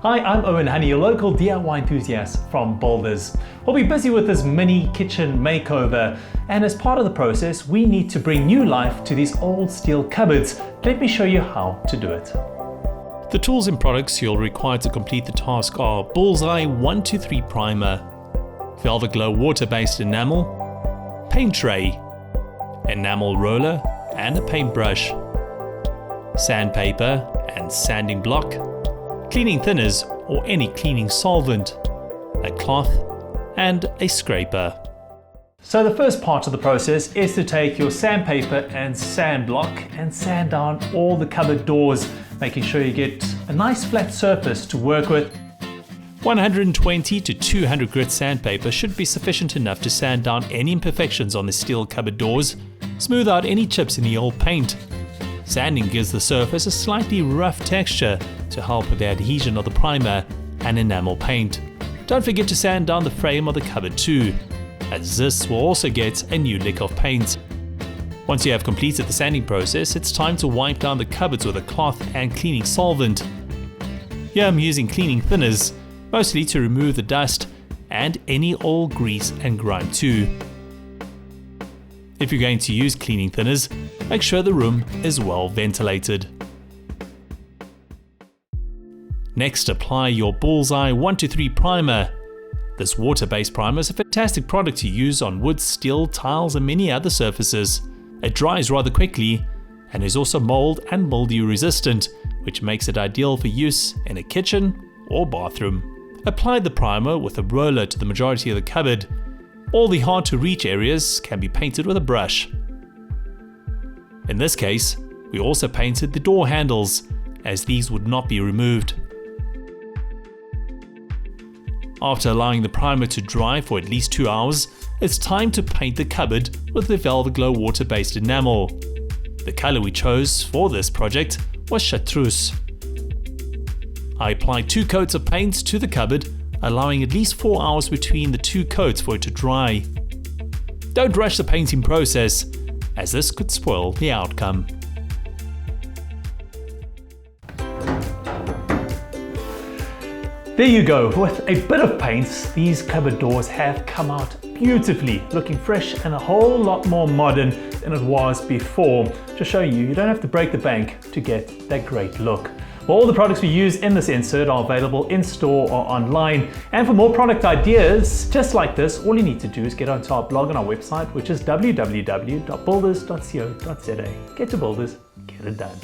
Hi, I'm Owen Honey, your local DIY enthusiast from Builders. We'll be busy with this mini kitchen makeover, and as part of the process, we need to bring new life to these old steel cupboards. Let me show you how to do it. The tools and products you'll require to complete the task are Bullseye 123 primer, Velvaglo water-based enamel, paint tray, enamel roller and a paintbrush, sandpaper and sanding block, cleaning thinners or any cleaning solvent, a cloth and a scraper. So the first part of the process is to take your sandpaper and sand block and sand down all the cupboard doors, making sure you get a nice flat surface to work with. 120 to 200 grit sandpaper should be sufficient enough to sand down any imperfections on the steel cupboard doors, smooth out any chips in the old paint. Sanding gives the surface a slightly rough texture to help with the adhesion of the primer and enamel paint. Don't forget to sand down the frame of the cupboard too, as this will also get a new lick of paint. Once you have completed the sanding process, it's time to wipe down the cupboards with a cloth and cleaning solvent. Here I'm using cleaning thinners, mostly to remove the dust and any old grease and grime too. If you're going to use cleaning thinners, make sure the room is well ventilated. Next, apply your Bullseye 123 primer. This water-based primer is a fantastic product to use on wood, steel, tiles and many other surfaces. It dries rather quickly and is also mold and mildew resistant, which makes it ideal for use in a kitchen or bathroom. Apply the primer with a roller to the majority of the cupboard. All the hard to reach areas can be painted with a brush. In this case, we also painted the door handles, as these would not be removed. After allowing the primer to dry for at least 2 hours, it's time to paint the cupboard with the Velvaglo water-based enamel. The color we chose for this project was chartreuse. I applied 2 coats of paint to the cupboard, allowing at least 4 hours between the 2 coats for it to dry. Don't rush the painting process, as this could spoil the outcome. There you go, with a bit of paint, these cupboard doors have come out beautifully, looking fresh and a whole lot more modern than it was before. Just showing you don't have to break the bank to get that great look. Well, all the products we use in this insert are available in store or online. And for more product ideas just like this, all you need to do is get onto our blog on our website, which is www.builders.co.za. Get to Builders, get it done.